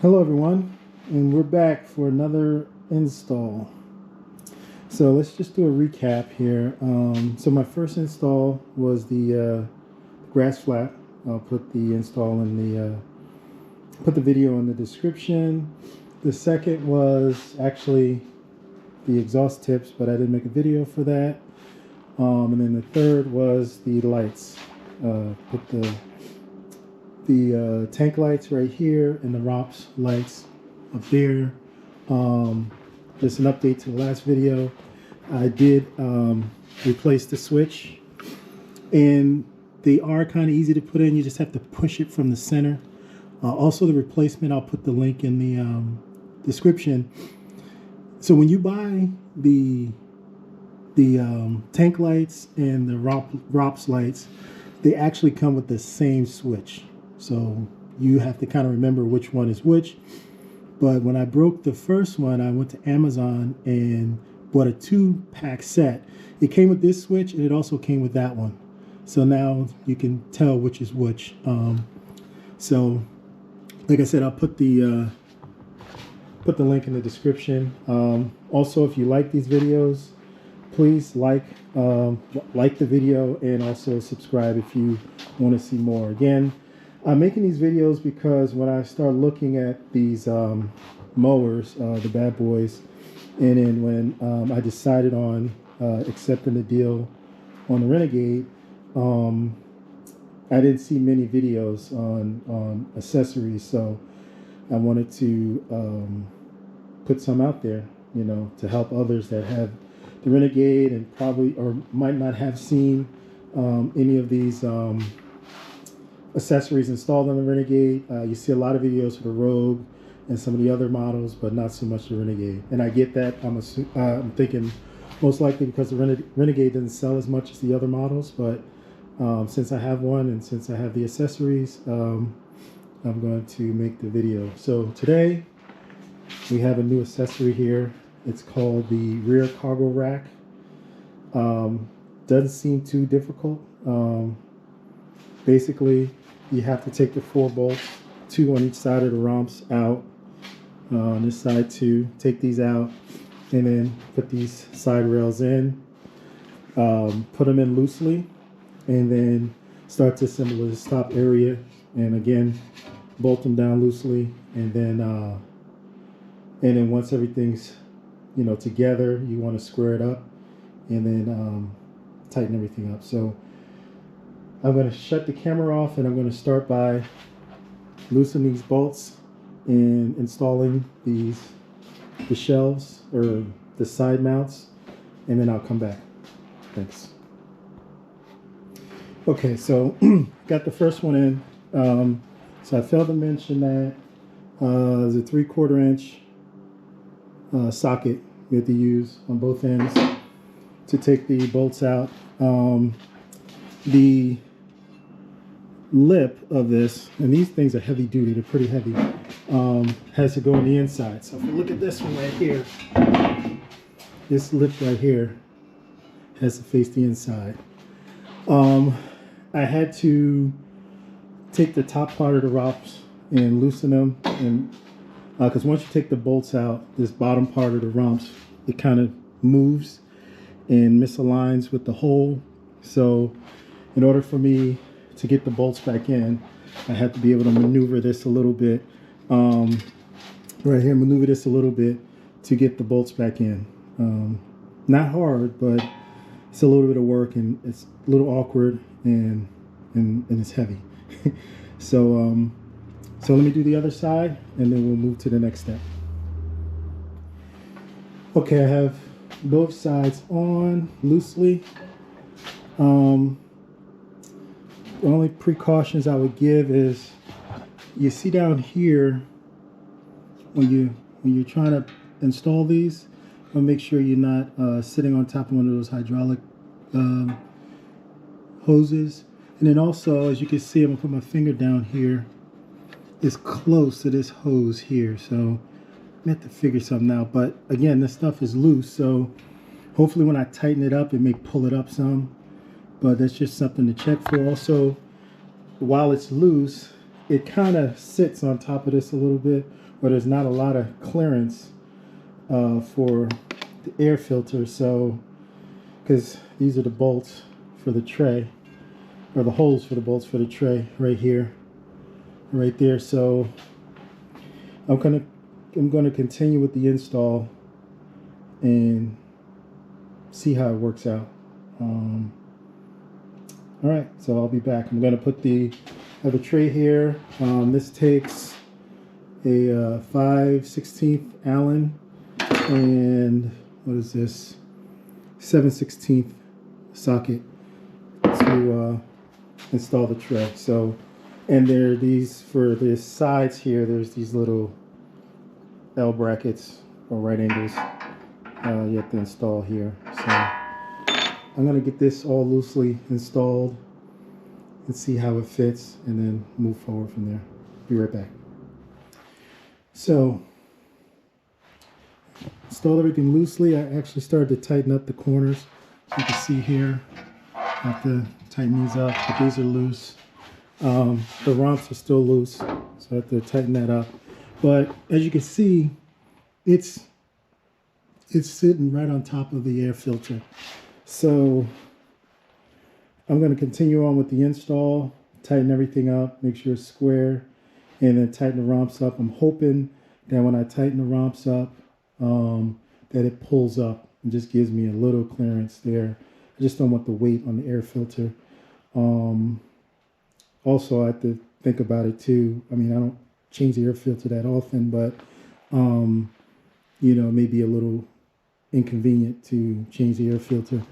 Hello everyone, and we're back for another install. So let's just do a recap here. So my first install was the grass flat. I'll put the install in the put the video in the description. The second was actually the exhaust tips, but I didn't make a video for that. And then the third was the lights. Put the tank lights right here and the ROPS lights up there. Just an update to the last video. I did replace the switch, and they are kind of easy to put in. You just have to push it from the center. Also the replacement, I'll put the link in the description. So when you buy the tank lights and the ROPS lights, they actually come with the same switch. So you have to kind of remember which one is which. But when I broke the first one, I went to Amazon and bought a 2-pack set. It came with this switch and it also came with that one. So now you can tell which is which. So like I said, I'll put the link in the description. Also, if you like these videos, please like the video and also subscribe if you want to see more. Again, I'm making these videos because when I start looking at these mowers, the Bad Boys, and then when I decided on accepting the deal on the Renegade, I didn't see many videos on accessories, so I wanted to put some out there, you know, to help others that have the Renegade and probably or might not have seen any of these accessories installed on the Renegade. You see a lot of videos for the Rogue and some of the other models, but not so much the Renegade. And I get that. I'm thinking most likely because the Renegade doesn't sell as much as the other models, but since I have one and since I have the accessories, I'm going to make the video. So today we have a new accessory here. It's called the rear cargo rack. Doesn't seem too difficult. Basically, you have to take the 4 bolts, 2 on each side of the ROPS out. On this side too, take these out, and then put these side rails in. Put them in loosely, and then start to assemble this top area. And again, bolt them down loosely, and then once everything's together, you want to square it up, and then tighten everything up. So I'm going to shut the camera off, and I'm going to start by loosening these bolts and installing the shelves or the side mounts, and then I'll come back. Thanks. Okay, so got the first one in. So I failed to mention that there's a 3/4 inch socket you have to use on both ends to take the bolts out. The lip of this, and these things are heavy duty, they're pretty heavy, has to go on the inside. So if you look at this one right here, this lip right here has to face the inside. I had to take the top part of the ROPS and loosen them, and because once you take the bolts out, this bottom part of the ROPS, it kind of moves and misaligns with the hole. So in order for me to get the bolts back in, I had to be able to maneuver this a little bit. Right here, maneuver this a little bit to get the bolts back in. Not hard, but it's a little bit of work, and it's a little awkward, and it's heavy. So let me do the other side, and then we'll move to the next step. Okay, I have both sides on loosely. The only precautions I would give is, you see down here, when you're trying to install these, make sure you're not sitting on top of one of those hydraulic hoses. And then also, as you can see, I'm gonna put my finger down here. It's close to this hose here, so I have to figure something out. But again, this stuff is loose, so hopefully when I tighten it up, it may pull it up some. But that's just something to check for. Also, while it's loose, it kind of sits on top of this a little bit, where there's not a lot of clearance for the air filter. So, because these are the bolts for the tray, or the holes for the bolts for the tray right here, right there. So I'm gonna continue with the install and see how it works out. All right, so I'll be back. I'm gonna put I have a tray here. This takes a 5/16 Allen and what is this? 7/16 socket to install the tray. So, and there are these for the sides here. There's these little L brackets or right angles you have to install here. So I'm gonna get this all loosely installed and see how it fits, and then move forward from there. Be right back. So, install everything loosely. I actually started to tighten up the corners. So you can see here, I have to tighten these up, but these are loose. The romps are still loose, so I have to tighten that up. But as you can see, it's sitting right on top of the air filter. So I'm going to continue on with the install, tighten everything up, make sure it's square, and then tighten the romps up. I'm hoping that when I tighten the romps up, that it pulls up and just gives me a little clearance there. I just don't want the weight on the air filter. Also, I have to think about it too. I mean, I don't change the air filter that often, but you know, it may be a little inconvenient to change the air filter.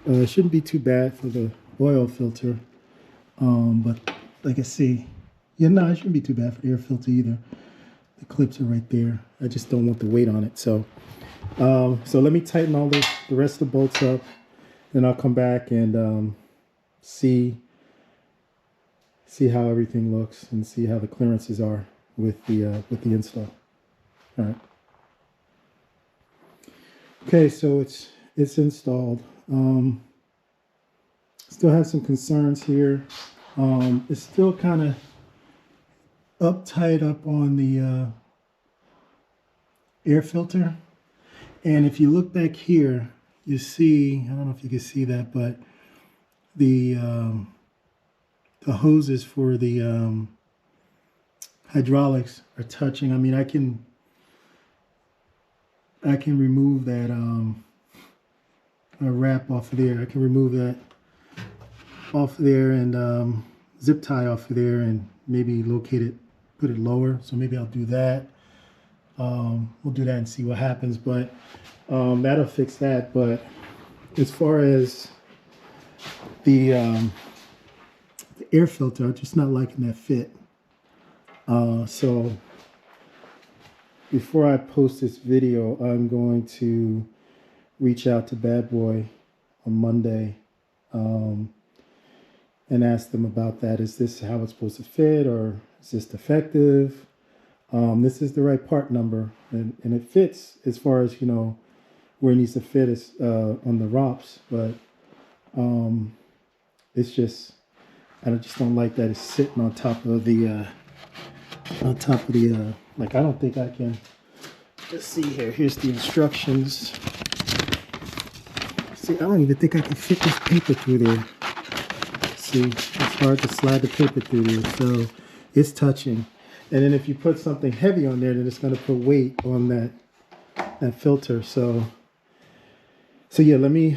It shouldn't be too bad for the oil filter, but like I see, yeah, no, it shouldn't be too bad for the air filter either. The clips are right there. I just don't want the weight on it. So so let me tighten all the rest of the bolts up, then I'll come back and see how everything looks and see how the clearances are with the install. All right. Okay, so it's installed. Still have some concerns here. It's still kind of uptight up on the air filter. And if you look back here, you see, I don't know if you can see that, but the hoses for the hydraulics are touching. I mean, I can remove that wrap off of there. I can remove that off there and zip tie off of there and maybe locate it, put it lower. So maybe I'll do that. We'll do that and see what happens, but that'll fix that. But as far as the air filter, I'm just not liking that fit. So before I post this video, I'm going to reach out to Bad Boy on Monday and ask them about that. Is this how it's supposed to fit, or is this defective? This is the right part number, and it fits as far as, you know, where it needs to fit is on the ROPS, but it's just, I just don't like that it's sitting on top of the like, I don't think I can. Let's see here. Here's the instructions. See, I don't even think I can fit this paper through there. See, it's hard to slide the paper through there, so it's touching. And then if you put something heavy on there, then it's going to put weight on that filter. So yeah, let me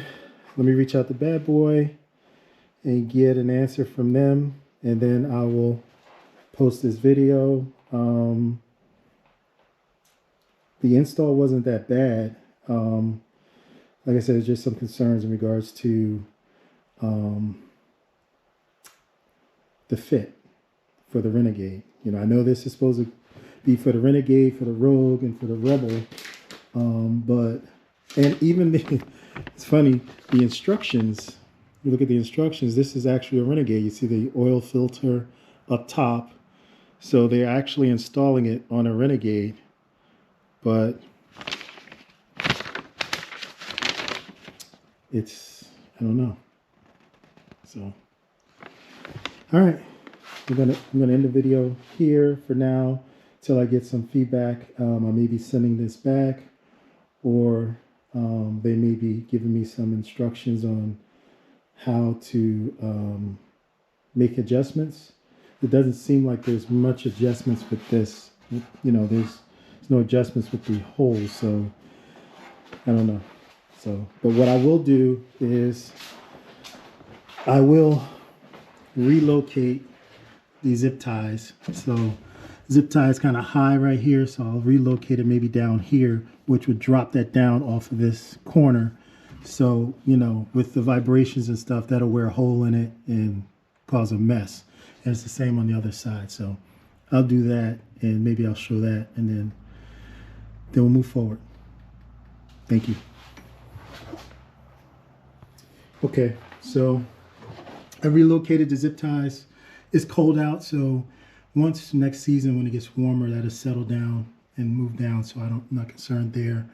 reach out to Bad Boy and get an answer from them, and then I will post this video. The install wasn't that bad. Like I said, there's just some concerns in regards to the fit for the Renegade. You know, I know this is supposed to be for the Renegade, for the Rogue, and for the Rebel, but, and even it's funny, the instructions, you look at the instructions, this is actually a Renegade. You see the oil filter up top, so they're actually installing it on a Renegade, but it's, I don't know. So, all right. I'm gonna end the video here for now till I get some feedback. I may be sending this back, or they may be giving me some instructions on how to make adjustments. It doesn't seem like there's much adjustments with this. You know, there's no adjustments with the holes, so I don't know. So, but what I will do is I will relocate these zip ties. So zip tie is kind of high right here, so I'll relocate it maybe down here, which would drop that down off of this corner. So, you know, with the vibrations and stuff, that'll wear a hole in it and cause a mess. And it's the same on the other side. So I'll do that, and maybe I'll show that, and then we'll move forward. Thank you. Okay, so I relocated the zip ties. It's cold out, so once next season when it gets warmer, that'll settle down and move down, so I'm not concerned there.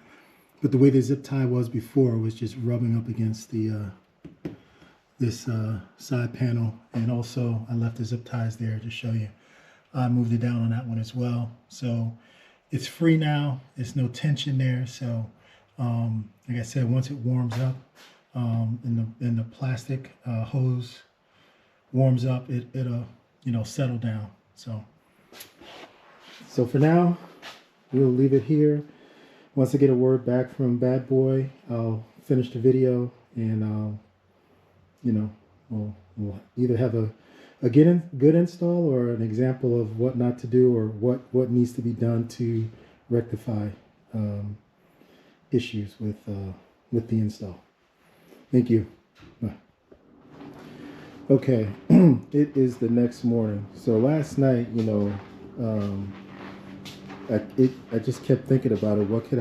But the way the zip tie was before was just rubbing up against the this side panel, and also I left the zip ties there to show you. I moved it down on that one as well, so it's free now. There's no tension there, so like I said, once it warms up, and the plastic hose warms up, it'll, you know, settle down. So for now, we'll leave it here. Once I get a word back from Bad Boy, I'll finish the video, and you know, we'll either have a good install or an example of what not to do, or what needs to be done to rectify issues with the install. Thank you. Bye. Okay, it is the next morning. So last night, you know, I just kept thinking about it. What could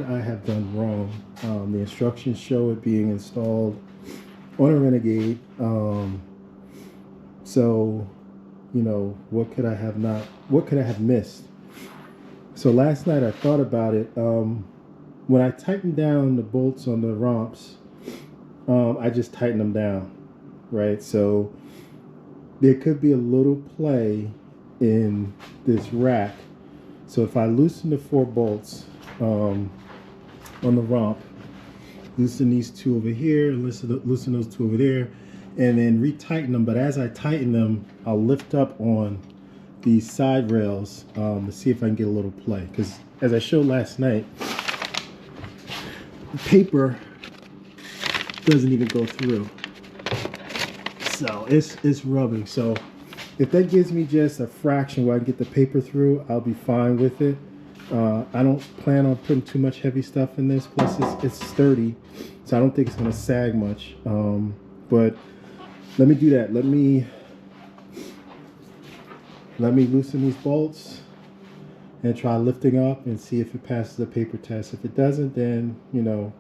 I have done wrong? The instructions show it being installed on a Renegade. So, you know, what could I have missed? So last night I thought about it. When I tightened down the bolts on the romps, I just tightened them down, right? So there could be a little play in this rack. So if I loosen the 4 bolts on the romp, loosen these 2 over here, loosen those 2 over there, and then retighten them. But as I tighten them, I'll lift up on these side rails to see if I can get a little play. Because as I showed last night, the paper doesn't even go through, so it's rubbing. So if that gives me just a fraction where I can get the paper through, I'll be fine with it. I don't plan on putting too much heavy stuff in this, plus it's sturdy, so I don't think it's going to sag much. But let me do that. Let me loosen these bolts and try lifting up and see if it passes the paper test. If it doesn't, then, you know,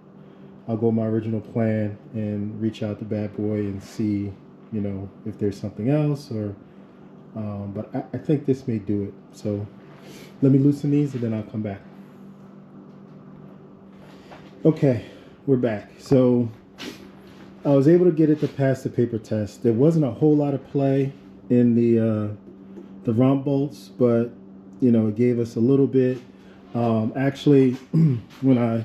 I'll go my original plan and reach out to Bad Boy and see, you know, if there's something else, or but I think this may do it. So let me loosen these and then I'll come back. Okay, we're back. So I was able to get it to pass the paper test. There wasn't a whole lot of play in the romp bolts, but you know, it gave us a little bit. Actually, when I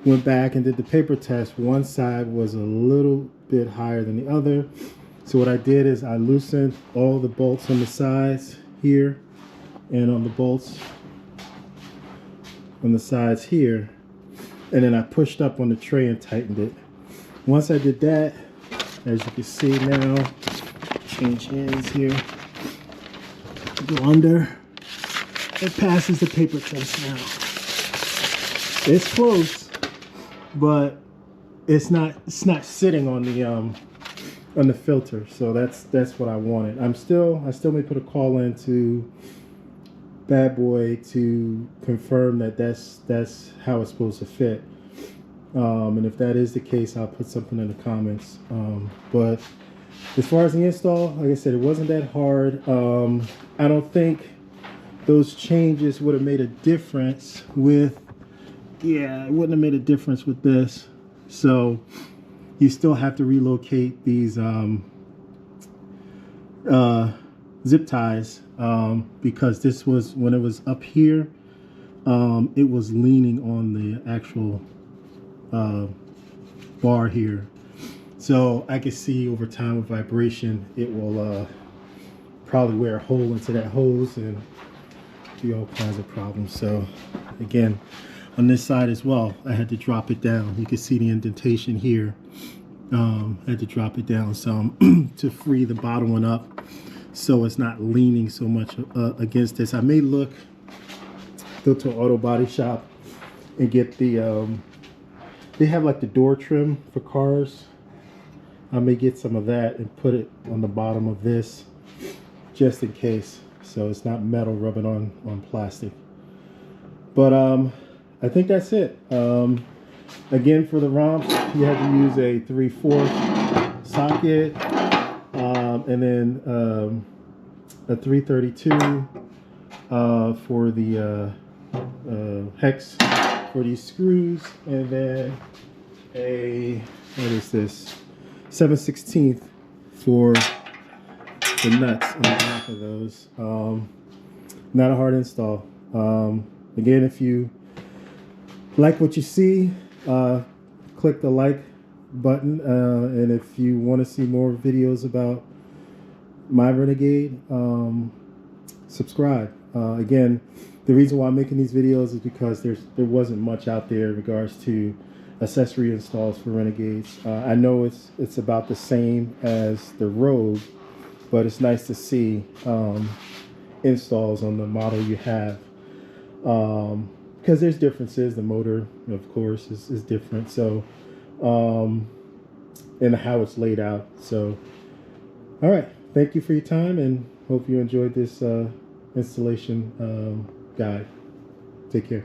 went back and did the paper test, one side was a little bit higher than the other. So what I did is I loosened all the bolts on the sides here and on the bolts on the sides here, and then I pushed up on the tray and tightened it. Once I did that, as you can see now, change hands here, go under, it passes the paper test now. It's close, but it's not sitting on the filter, so that's what I wanted. I still may put a call in to Bad Boy to confirm that that's how it's supposed to fit. And if that is the case, I'll put something in the comments. But as far as the install, like I said, it wasn't that hard. I don't think those changes would have made a difference with, it wouldn't have made a difference with this. So you still have to relocate these zip ties, because this was, when it was up here, it was leaning on the actual bar here. So I can see over time with vibration, it will probably wear a hole into that hose and do all kinds of problems. So again, on this side as well, I had to drop it down. You can see the indentation here. I had to drop it down some to free the bottom one up so it's not leaning so much against this. I may go to an auto body shop and get the they have like the door trim for cars. I may get some of that and put it on the bottom of this just in case, so it's not metal rubbing on plastic. But I think that's it. Again, for the romps, you have to use a 3/4 socket, and then a 332 for the hex for these screws, and then a, what is this, 7/16 for the nuts on the back of those. Not a hard install. Again, if you like what you see, click the like button, and if you want to see more videos about my Renegade, subscribe. Again, the reason why I'm making these videos is because there wasn't much out there in regards to accessory installs for Renegades. I know it's about the same as the Rogue, but it's nice to see installs on the model you have, because there's differences. The motor, of course, is different, so and how it's laid out. So all right, thank you for your time, and hope you enjoyed this installation guide. Take care.